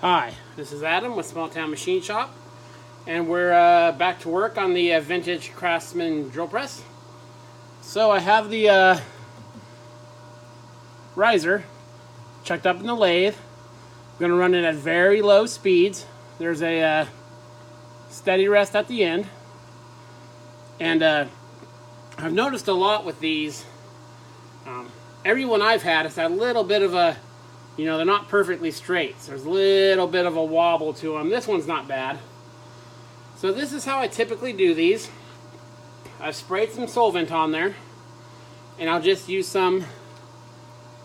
Hi, this is Adam with Small Town Machine Shop, and we're back to work on the vintage Craftsman drill press. So I have the riser chucked up in the lathe. I'm going to run it at very low speeds. There's a steady rest at the end, and I've noticed a lot with these. Every one I've had has had a little bit of a, they're not perfectly straight. So there's a little bit of a wobble to them. This one's not bad. So this is how I typically do these. I've sprayed some solvent on there, and I'll just use some,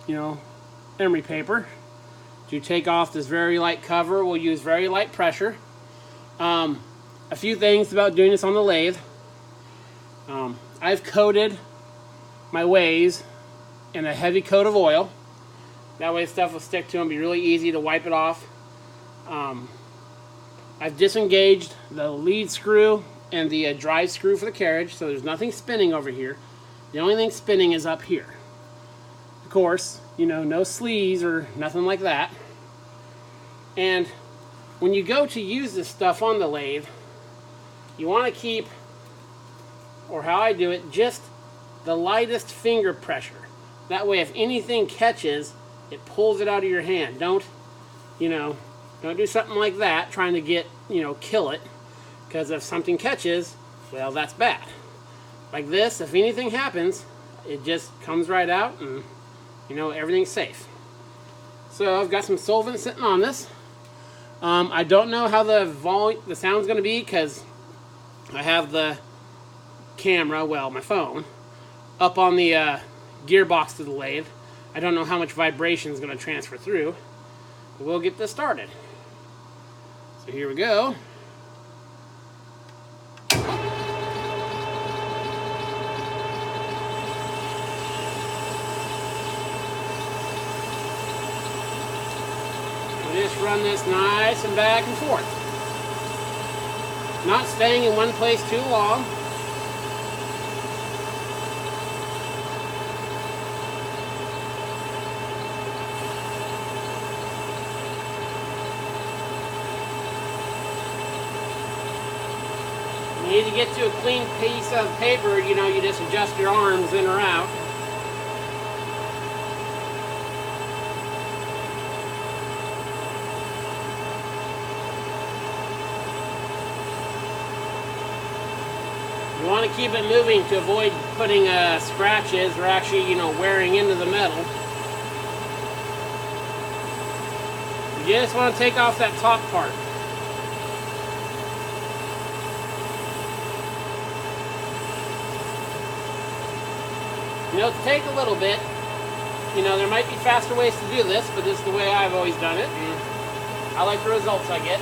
emery paper to take off this very light cover. We'll use very light pressure. A few things about doing this on the lathe. I've coated my ways in a heavy coat of oil. That way stuff will stick to them, be really easy to wipe it off. I've disengaged the lead screw and the drive screw for the carriage, so there's nothing spinning over here. The only thing spinning is up here. Of course, no sleeves or nothing like that. And when you go to use this stuff on the lathe, you want to keep, or how I do it, just the lightest finger pressure. That way if anything catches, it pulls it out of your hand. Don't do something like that, trying to get, kill it. Because if something catches, well, that's bad. Like this, if anything happens, it just comes right out and, everything's safe. So I've got some solvent sitting on this. I don't know how the sound's going to be because I have the camera, my phone, up on the gearbox to the lathe. I don't know how much vibration is going to transfer through. But we'll get this started. So here we go. We'll just run this nice and back and forth. Not staying in one place too long. You need to get to a clean piece of paper, you just adjust your arms in or out. You want to keep it moving to avoid putting scratches or actually, wearing into the metal. You just want to take off that top part. It'll take a little bit. There might be faster ways to do this, but this is the way I've always done it. And I like the results I get.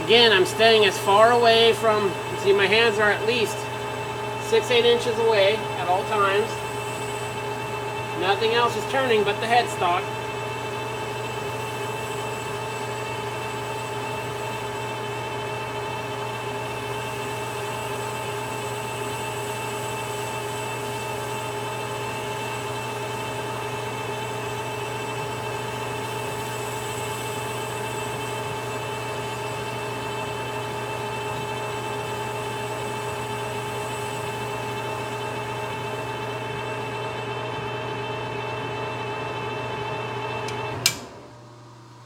Again, I'm staying as far away from, see, my hands are at least 6-8 inches away at all times. Nothing else is turning but the headstock.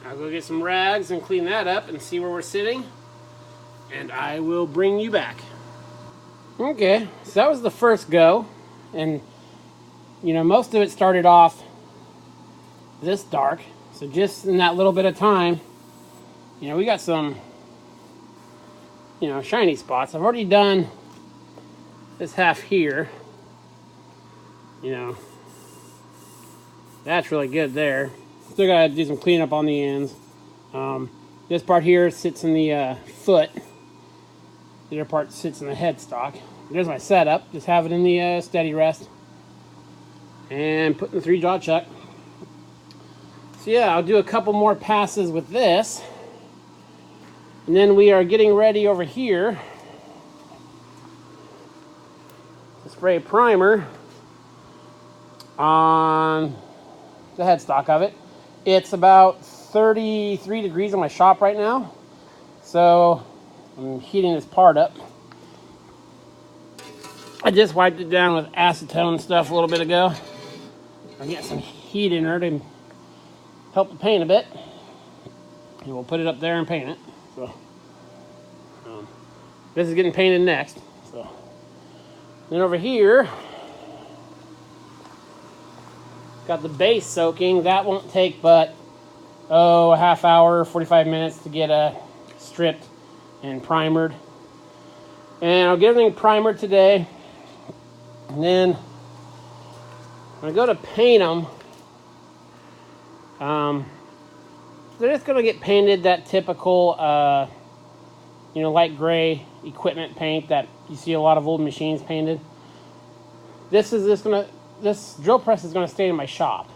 I'll go get some rags and clean that up and see where we're sitting, and I will bring you back. Okay, so that was the first go, and most of it started off this dark, so just in that little bit of time, we got some shiny spots. I've already done this half here. That's really good there. Still gotta do some cleanup on the ends. This part here sits in the foot. The other part sits in the headstock. There's my setup. Just have it in the steady rest. And put in the 3-jaw chuck. So yeah, I'll do a couple more passes with this. And then we are getting ready over here to spray primer on the headstock of it. It's about 33 degrees in my shop right now, so I'm heating this part up. I just wiped it down with acetone stuff a little bit ago. I get some heat in there to help the paint a bit, and we'll put it up there and paint it. So this is getting painted next. So then over here, got the base soaking. That won't take but a half hour, 45 minutes to get stripped and primered. And I'll get everything primered today. And then when I go to paint them, they're just going to get painted that typical, light gray equipment paint that you see a lot of old machines painted. This drill press is going to stay in my shop.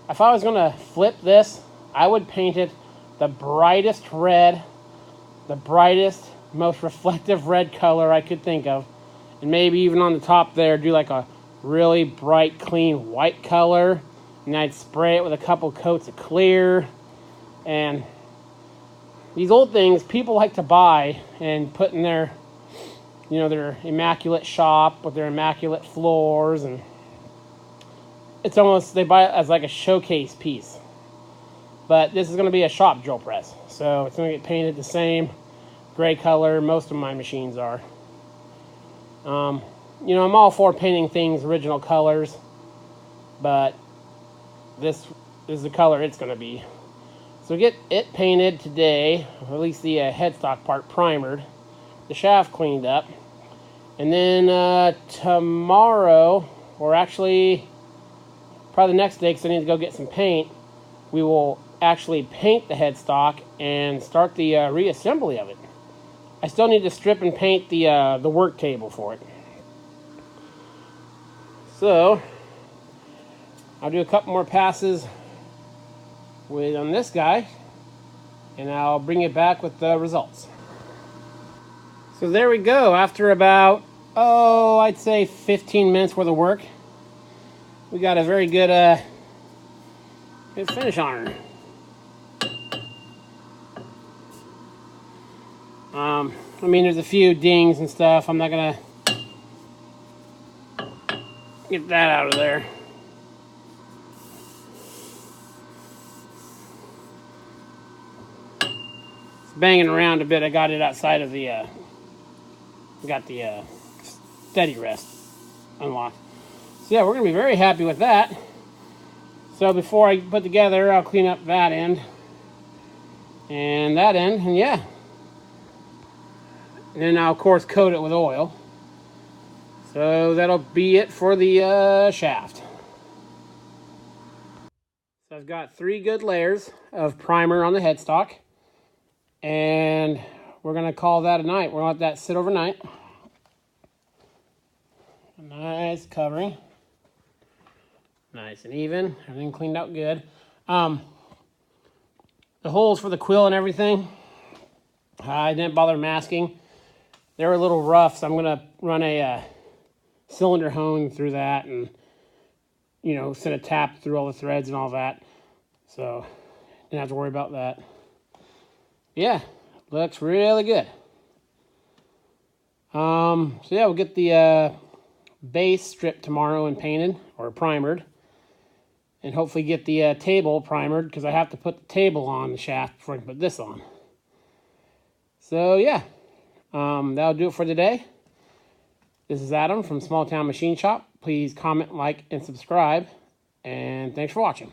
If I was going to flip this, I would paint it the brightest red, the brightest, most reflective red color I could think of. And maybe even on the top there, do like a really bright, clean white color. And I'd spray it with a couple coats of clear. And these old things people like to buy and put in their, their immaculate shop with their immaculate floors. And it's almost, they buy it as like a showcase piece. But this is going to be a shop drill press. So it's going to get painted the same gray color most of my machines are. I'm all for painting things original colors, but this is the color it's going to be. So get it painted today, or at least the headstock part primered, the shaft cleaned up, and then tomorrow, or actually probably the next day because I need to go get some paint, we will actually paint the headstock and start the reassembly of it. I still need to strip and paint the work table for it. So I'll do a couple more passes on this guy, and I'll bring it back with the results. So there we go. After about, I'd say 15 minutes worth of work, we got a very good finish on her. There's a few dings and stuff. I'm not gonna get that out of there. It's banging around a bit. I got it outside of the steady rest unlocked. So yeah, we're gonna be very happy with that. So before I put together, I'll clean up that end and that end, and yeah. And then I'll, of course, coat it with oil. So that'll be it for the shaft. So I've got 3 good layers of primer on the headstock. And we're going to call that a night. We're going to let that sit overnight. A nice covering. Nice and even. Everything cleaned out good. The holes for the quill and everything, I didn't bother masking. They were a little rough, so I'm going to run a cylinder hone through that and, send a tap through all the threads and all that. So, didn't have to worry about that. Yeah, looks really good. So yeah, we'll get the base stripped tomorrow and painted, or primered. And hopefully get the table primered, because I have to put the table on the shaft before I can put this on. So yeah. That'll do it for today. This is Adam from Small Town Machine Shop. Please comment, like, and subscribe. And thanks for watching.